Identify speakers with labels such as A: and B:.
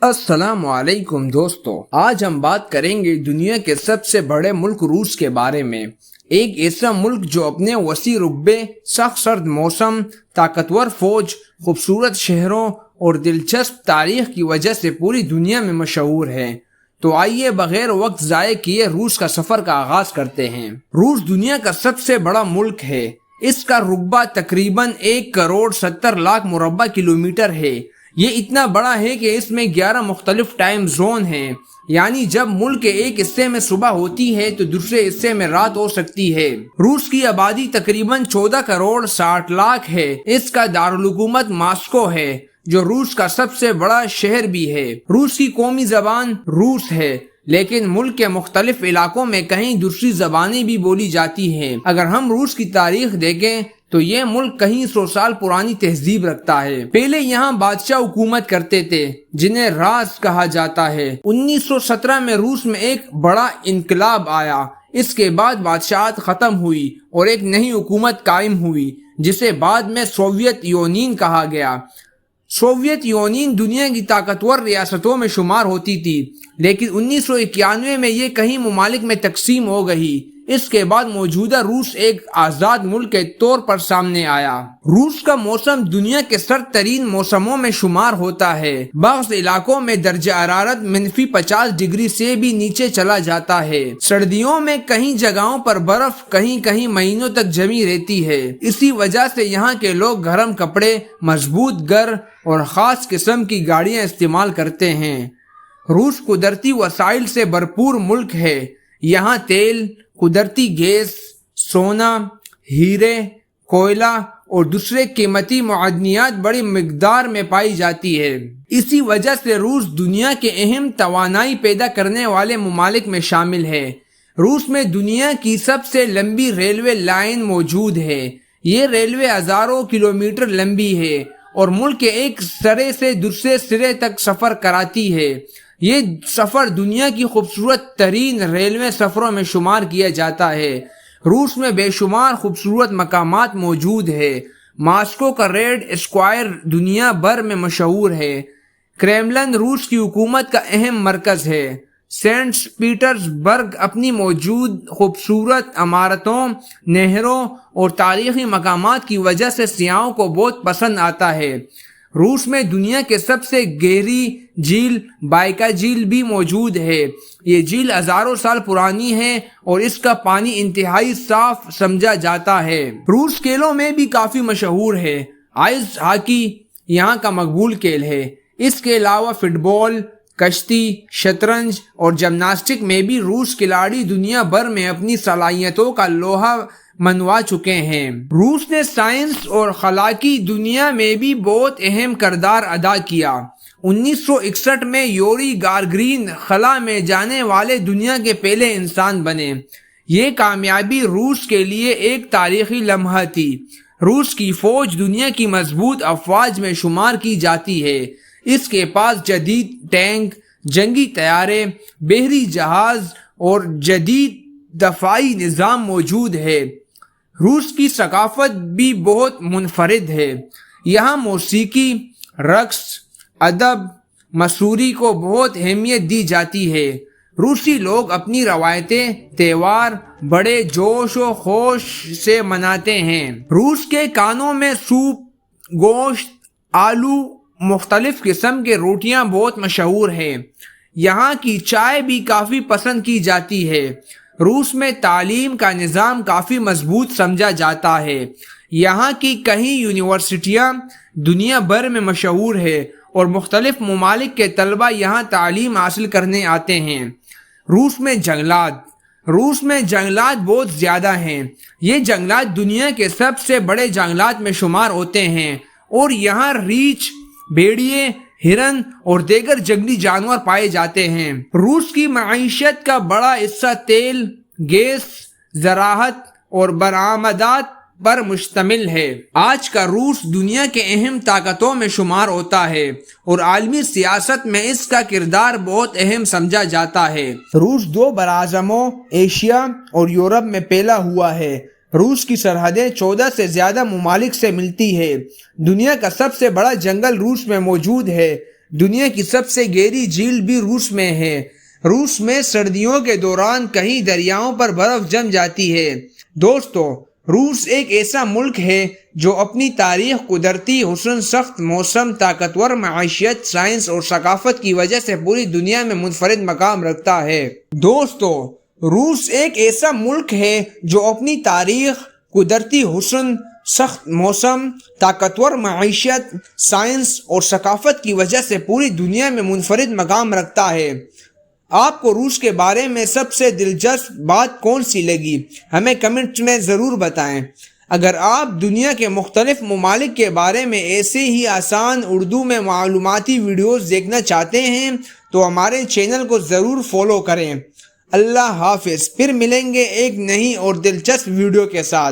A: السلام علیکم دوستو، آج ہم بات کریں گے دنیا کے سب سے بڑے ملک روس کے بارے میں۔ ایک ایسا ملک جو اپنے وسیع رقبے، سخت سرد موسم، طاقتور فوج، خوبصورت شہروں اور دلچسپ تاریخ کی وجہ سے پوری دنیا میں مشہور ہے۔ تو آئیے بغیر وقت ضائع کیے روس کا سفر کا آغاز کرتے ہیں۔ روس دنیا کا سب سے بڑا ملک ہے۔ اس کا رقبہ تقریباً 1,70,00,000 مربع کلومیٹر ہے۔ یہ اتنا بڑا ہے کہ اس میں 11 مختلف ٹائم زون ہیں، یعنی جب ملک کے ایک حصے میں صبح ہوتی ہے تو دوسرے حصے میں رات ہو سکتی ہے۔ روس کی آبادی تقریباً 14,60,00,000 ہے۔ اس کا دارالحکومت ماسکو ہے جو روس کا سب سے بڑا شہر بھی ہے۔ روس کی قومی زبان روس ہے، لیکن ملک کے مختلف علاقوں میں کہیں دوسری زبانیں بھی بولی جاتی ہیں۔ اگر ہم روس کی تاریخ دیکھیں تو یہ ملک کئی 100 سال پرانی تہذیب رکھتا ہے۔ پہلے یہاں بادشاہ حکومت کرتے تھے جنہیں راز کہا جاتا ہے۔ 1917 میں روس میں ایک بڑا انقلاب آیا۔ اس کے بعد بادشاہت ختم ہوئی اور ایک نئی حکومت قائم ہوئی جسے بعد میں سوویت یونین کہا گیا۔ سوویت یونین دنیا کی طاقتور ریاستوں میں شمار ہوتی تھی، لیکن 1991 میں یہ کئی ممالک میں تقسیم ہو گئی۔ اس کے بعد موجودہ روس ایک آزاد ملک کے طور پر سامنے آیا۔ روس کا موسم دنیا کے سرد ترین موسموں میں شمار ہوتا ہے۔ بعض علاقوں میں درجہ حرارت -50 ڈگری سے بھی نیچے چلا جاتا ہے۔ سردیوں میں کئی جگہوں پر برف کئی مہینوں تک جمی رہتی ہے۔ اسی وجہ سے یہاں کے لوگ گرم کپڑے، مضبوط گھر اور خاص قسم کی گاڑیاں استعمال کرتے ہیں۔ روس قدرتی وسائل سے بھرپور ملک ہے۔ یہاں تیل، قدرتی گیس، سونا، ہیرے، کوئلہ اور دوسرے قیمتی معدنیات بڑی مقدار میں پائی جاتی ہے۔ اسی وجہ سے روس دنیا کے اہم توانائی پیدا کرنے والے ممالک میں شامل ہے۔ روس میں دنیا کی سب سے لمبی ریلوے لائن موجود ہے۔ یہ ریلوے ہزاروں کلومیٹر لمبی ہے اور ملک کے ایک سرے سے دوسرے سرے تک سفر کراتی ہے۔ یہ سفر دنیا کی خوبصورت ترین ریلوے سفروں میں شمار کیا جاتا ہے۔ روس میں بے شمار خوبصورت مقامات موجود ہیں۔ ماسکو کا ریڈ اسکوائر دنیا بھر میں مشہور ہے۔ کریملن روس کی حکومت کا اہم مرکز ہے۔ سینٹ پیٹرز برگ اپنی موجود خوبصورت عمارتوں، نہروں اور تاریخی مقامات کی وجہ سے سیاحوں کو بہت پسند آتا ہے۔ روس میں دنیا کے سب سے گہری جھیل بائکا جھیل بھی موجود ہے۔ یہ جھیل ہزاروں سال پرانی ہے اور اس کا پانی انتہائی صاف سمجھا جاتا ہے۔ روس کھیلوں میں بھی کافی مشہور ہے۔ آئس ہاکی یہاں کا مقبول کھیل ہے۔ اس کے علاوہ فٹ بال، کشتی، شطرنج اور جمناسٹک میں بھی روس کھلاڑی دنیا بھر میں اپنی صلاحیتوں کا لوہا منوا چکے ہیں۔ روس نے سائنس اور خلاقی دنیا میں بھی بہت اہم کردار ادا کیا۔ 1961 میں یوری گاگرین خلا میں جانے والے دنیا کے پہلے انسان بنے۔ یہ کامیابی روس کے لیے ایک تاریخی لمحہ تھی۔ روس کی فوج دنیا کی مضبوط افواج میں شمار کی جاتی ہے۔ اس کے پاس جدید ٹینک، جنگی طیارے، بحری جہاز اور جدید دفاعی نظام موجود ہے۔ روس کی ثقافت بھی بہت منفرد ہے۔ یہاں موسیقی، رقص، ادب، مصوری کو بہت اہمیت دی جاتی ہے۔ روسی لوگ اپنی روایتیں، تہوار بڑے جوش و خروش سے مناتے ہیں۔ روس کے کھانوں میں سوپ، گوشت، آلو، مختلف قسم کے روٹیاں بہت مشہور ہیں۔ یہاں کی چائے بھی کافی پسند کی جاتی ہے۔ روس میں تعلیم کا نظام کافی مضبوط سمجھا جاتا ہے۔ یہاں کی کئی یونیورسٹیاں دنیا بھر میں مشہور ہے اور مختلف ممالک کے طلبہ یہاں تعلیم حاصل کرنے آتے ہیں۔ روس میں جنگلات بہت زیادہ ہیں۔ یہ جنگلات دنیا کے سب سے بڑے جنگلات میں شمار ہوتے ہیں اور یہاں ریچھ، بھیڑیے، ہرن اور دیگر جنگلی جانور پائے جاتے ہیں۔ روس کی معیشت کا بڑا حصہ تیل، گیس، زراعت اور برآمدات پر مشتمل ہے۔ آج کا روس دنیا کے اہم طاقتوں میں شمار ہوتا ہے اور عالمی سیاست میں اس کا کردار بہت اہم سمجھا جاتا ہے۔ روس 2 براعظموں ایشیا اور یورپ میں پھیلا ہوا ہے۔ روس کی سرحدیں 14 سے زیادہ ممالک سے ملتی ہے۔ دنیا کا سب سے بڑا جنگل روس میں موجود ہے۔ دنیا کی سب سے گہری جھیل بھی روس میں ہے۔ روس میں سردیوں کے دوران کئی دریاؤں پر برف جم جاتی ہے۔ دوستو، روس ایک ایسا ملک ہے جو اپنی تاریخ، قدرتی حسن، سخت موسم، طاقتور معیشت، سائنس اور ثقافت کی وجہ سے پوری دنیا میں منفرد مقام رکھتا ہے۔ دوستو، روس ایک ایسا ملک ہے جو اپنی تاریخ، قدرتی حسن، سخت موسم، طاقتور معیشت، سائنس اور ثقافت کی وجہ سے پوری دنیا میں منفرد مقام رکھتا ہے۔ آپ کو روس کے بارے میں سب سے دلچسپ بات کون سی لگی؟ ہمیں کمنٹ میں ضرور بتائیں۔ اگر آپ دنیا کے مختلف ممالک کے بارے میں ایسے ہی آسان اردو میں معلوماتی ویڈیوز دیکھنا چاہتے ہیں تو ہمارے چینل کو ضرور فالو کریں۔ اللہ حافظ، پھر ملیں گے ایک نئی اور دلچسپ ویڈیو کے ساتھ۔